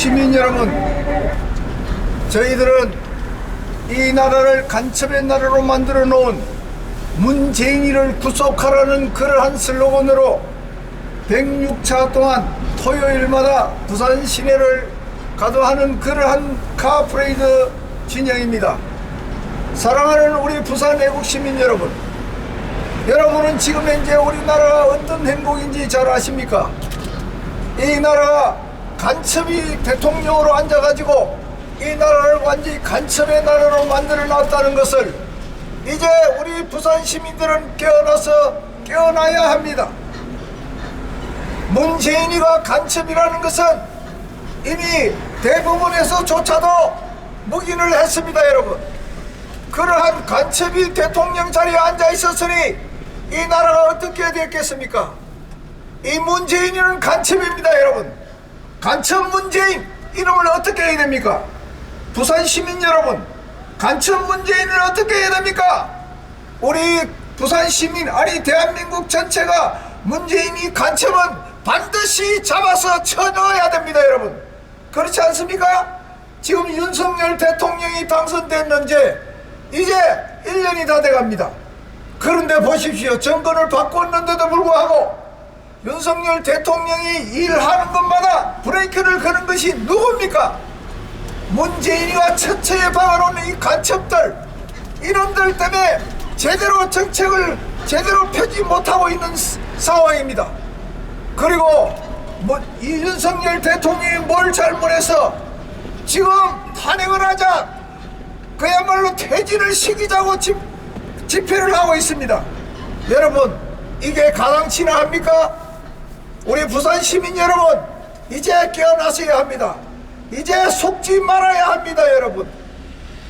시민 여러분, 저희들은 이 나라를 간첩의 나라로 만들어 놓은 문재인이를 구속하라는 그러한 슬로건으로 106차 동안 토요일마다 부산 시내를 가도하는 그러한 카프레이드 진영입니다. 사랑하는 우리 부산 애국 시민 여러분, 여러분은 지금 현재 우리나라가 어떤 행복인지 잘 아십니까? 이 나라가 간첩이 대통령으로 앉아가지고 이 나라를 완전히 간첩의 나라로 만들어 놨다는 것을 이제 우리 부산 시민들은 깨어나야 합니다. 문재인이가 간첩이라는 것은 이미 대부분에서조차도 묵인을 했습니다. 여러분, 그러한 간첩이 대통령 자리에 앉아 있었으니 이 나라가 어떻게 됐겠습니까? 이 문재인이는 간첩입니다. 여러분, 간첩 문재인 이름을 어떻게 해야 됩니까? 부산 시민 여러분, 간첩 문재인을 어떻게 해야 됩니까? 우리 부산 시민, 아니 대한민국 전체가 문재인이 간첩은 반드시 잡아서 쳐넣어야 됩니다. 여러분, 그렇지 않습니까? 지금 윤석열 대통령이 당선됐는지 이제 1년이 다 돼갑니다. 그런데 보십시오, 정권을 바꿨는데도 불구하고 윤석열 대통령이 일하는 것마다 브레이크를 거는 것이 누굽니까? 문재인이가 처처에 박아놓는 이 간첩들, 이놈들 때문에 제대로 정책을 제대로 펴지 못하고 있는 상황입니다. 그리고 이 윤석열 대통령이 뭘 잘못해서 지금 탄핵을 하자, 그야말로 퇴진을 시키자고 집회를 하고 있습니다. 여러분, 이게 가당치나 합니까? 우리 부산 시민 여러분, 이제 깨어나셔야 합니다. 이제 속지 말아야 합니다.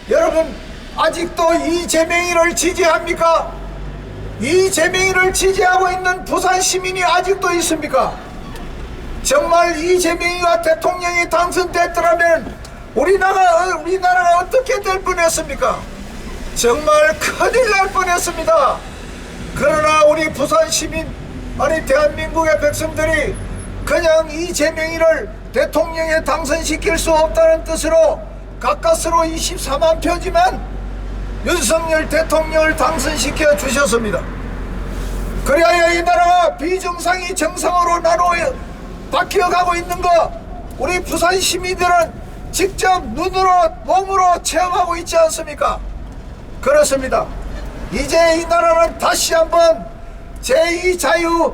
여러분 아직도 이재명이를 지지합니까? 이재명이를 지지하고 있는 부산 시민이 아직도 있습니까? 정말 이재명이가 대통령이 당선됐더라면 우리나라가 어떻게 될 뻔했습니까? 정말 큰일 날 뻔했습니다. 그러나 우리 부산 시민, 아니 대한민국의 백성들이 그냥 이재명이를 대통령에 당선시킬 수 없다는 뜻으로 가까스로 24만 표지만 윤석열 대통령을 당선시켜 주셨습니다. 그래야 이 나라가 비정상이 정상으로 바뀌어가고 있는 거 우리 부산 시민들은 직접 눈으로 몸으로 체험하고 있지 않습니까? 그렇습니다. 이제 이 나라는 다시 한번 제2자유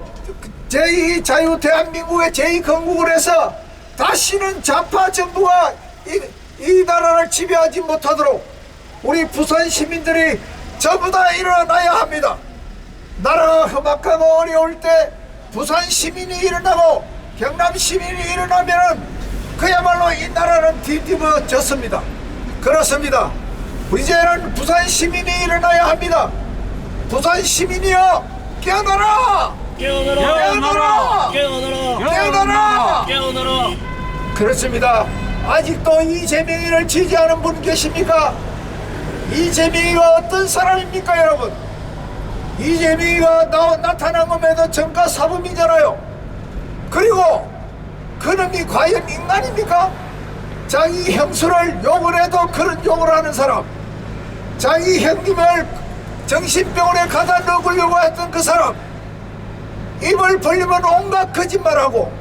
대한민국의 제2건국을 해서 다시는 좌파 정부가 이 나라를 지배하지 못하도록 우리 부산 시민들이 전부 다 일어나야 합니다. 나라가 험악하고 어려울 때 부산 시민이 일어나고 경남 시민이 일어나면은 그야말로 이 나라는 뒤집어졌습니다. 그렇습니다. 이제는 부산 시민이 일어나야 합니다. 부산 시민이여, 깨어나라! 깨어나라! 깨어나라! 깨어나라! 그렇습니다. 아직도 이재명이를 지지하는 분 계십니까? 이재명이가 어떤 사람입니까, 여러분? 이재명이가 나타난 것에도 정가 사범이잖아요. 그리고 그놈이 과연 인간입니까? 자기 형수를 욕을 해도 그런 욕을 하는 사람, 자기 형님을 정신병원에 가다 넣으려고 했던 그 사람, 입을 벌리면 온갖 거짓말하고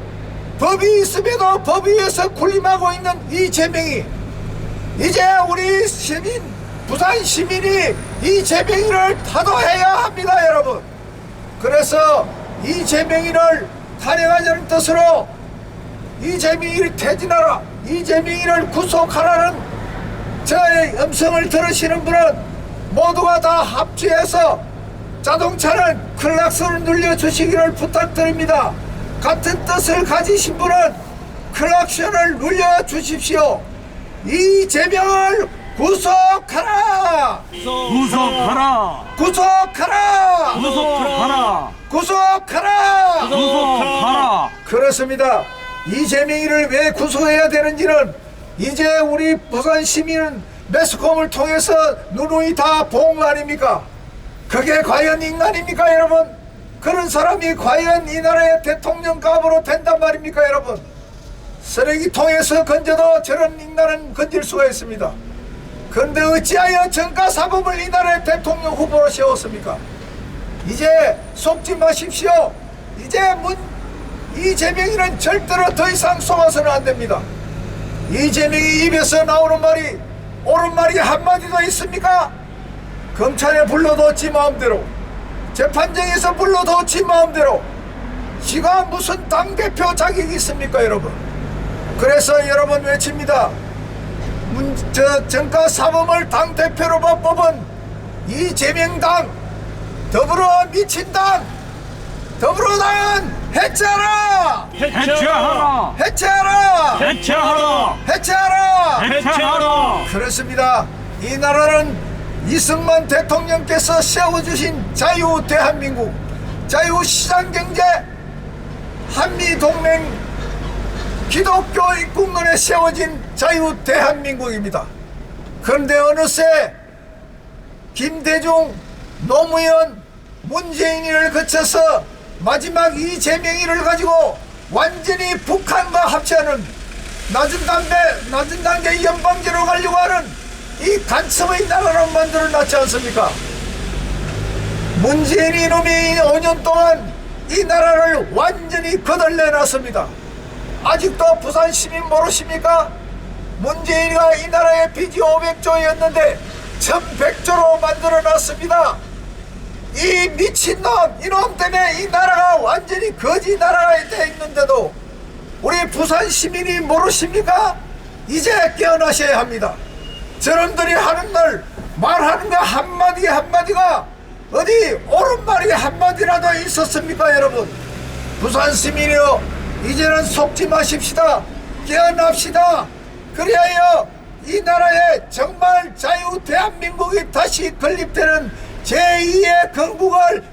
법이 있음에도 법 위에서 군림하고 있는 이재명이, 이제 우리 시민, 부산 시민이 이재명이를 타도해야 합니다. 여러분, 그래서 이재명이를 탄핵하자는 뜻으로 이재명이를 퇴진하라, 이재명이를 구속하라는 저의 음성을 들으시는 분은 모두가 다 합주해서 자동차는 클락선을 눌러주시기를 부탁드립니다. 같은 뜻을 가지신 분은 클락션을 눌러주십시오. 이재명을 구속하라! 구속하라! 구속하라! 구속하라! 구속하라! 구속하라! 그렇습니다. 이재명이를 왜 구속해야 되는지는 이제 우리 부산 시민은 매스컴을 통해서 누누이 다 본 거 아닙니까? 그게 과연 인간입니까, 여러분? 그런 사람이 과연 이 나라의 대통령감으로 된단 말입니까, 여러분? 쓰레기통에서 건져도 저런 인간은 건질 수가 있습니다. 그런데 어찌하여 정가사범을 이 나라의 대통령 후보로 세웠습니까? 이제 속지 마십시오. 이제 이재명이는 절대로 더 이상 속아서는 안 됩니다. 이재명이 입에서 나오는 말이 옳은 말이 한마디도 있습니까? 검찰에 불러도 지 마음대로, 재판정에서 불러도 지 마음대로. 지가 무슨 당대표 자격이 있습니까, 여러분? 그래서 여러분 외칩니다. 정가사범을 당대표로 뽑은 이재명당, 더불어 미친당, 더불어당은 해체하라! 해체하라! 해체하라! 해체하라! 해체하라! 해체하라! 그렇습니다. 이 나라는 이승만 대통령께서 세워주신 자유 대한민국, 자유 시장경제, 한미동맹, 기독교 입국론에 세워진 자유 대한민국입니다. 그런데 어느새 김대중, 노무현, 문재인을 거쳐서 마지막 이재명이를 가지고 완전히 북한과 합치하는 낮은 단계 연방제로 가려고 하는 이 간첩의 나라로 만들어놨지 않습니까? 문재인 이놈이 5년 동안 이 나라를 완전히 거덜내놨습니다. 아직도 부산 시민 모르십니까? 문재인이가 이 나라의 빚이 500조였는데 1100조로 만들어놨습니다. 이 미친놈, 이놈 때문에 이 나라가 완전히 거지 나라가 돼 있는데도 우리 부산 시민이 모르십니까? 이제 깨어나셔야 합니다. 저놈들이 하는 날 말하는 거 한마디 한마디가 어디 옳은 말이 한마디라도 있었습니까, 여러분? 부산 시민이여, 이제는 속지 마십시다. 깨어납시다. 그리하여 이 나라에 정말 자유 대한민국이 다시 건립되는 제2의 건국을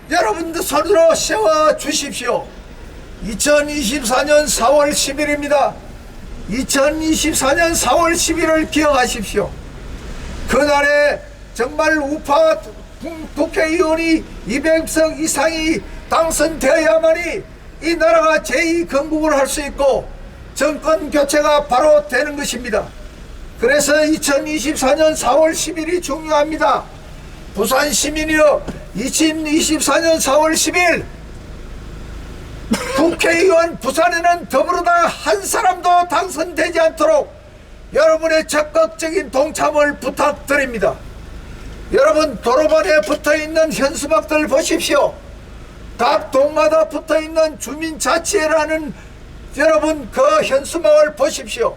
여러분들 손으로 세워 주십시오. 2024년 4월 10일입니다. 2024년 4월 10일을 기억하십시오. 그날에 정말 우파 국회의원이 200석 이상이 당선되어야만이 이 나라가 제2건국을 할 수 있고 정권 교체가 바로 되는 것입니다. 그래서 2024년 4월 10일이 중요합니다. 부산 시민이여, 2024년 4월 10일 국회의원 부산에는 더불어당 한 사람도 당선되지 않도록 여러분의 적극적인 동참을 부탁드립니다. 여러분, 도로변에 붙어있는 현수막들 보십시오. 각 동마다 붙어있는 주민자치회라는 여러분 그 현수막을 보십시오.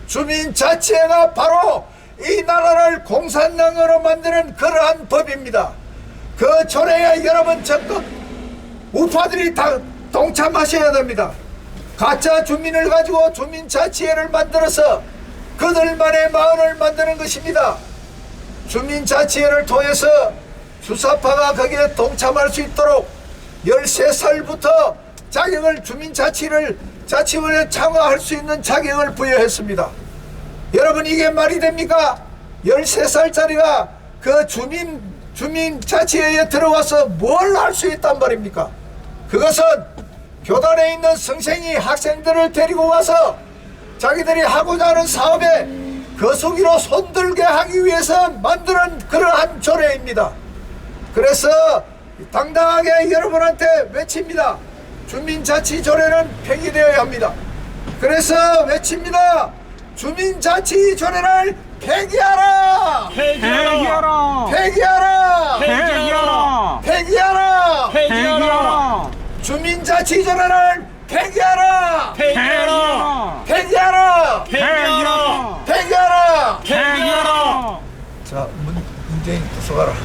주민자치회가 바로 이 나라를 공산당으로 만드는 그러한 법입니다. 그 조례에 여러분 적극 우파들이 다 동참하셔야 됩니다. 가짜 주민을 가지고 주민자치회를 만들어서 그들만의 마을을 만드는 것입니다. 주민자치회를 통해서 주사파가 거기에 동참할 수 있도록 13살부터 자격을 자치원에 참가할 수 있는 자격을 부여했습니다. 여러분, 이게 말이 됩니까? 13살짜리가 그 주민자치회에 들어와서 뭘 할 수 있단 말입니까? 그것은 교단에 있는 선생이 학생들을 데리고 와서 자기들이 하고자 하는 사업에 거수기로 손들게 하기 위해서 만드는 그러한 조례입니다. 그래서 당당하게 여러분한테 외칩니다. 주민자치 조례는 폐기되어야 합니다. 그래서 외칩니다. 주민자치 조례를 폐기하라! 폐기하라! 폐기하라! 폐기하라! 폐기하라! 폐기하라! 주민자치 조례를 폐기하라! 폐기하라! 폐기하라!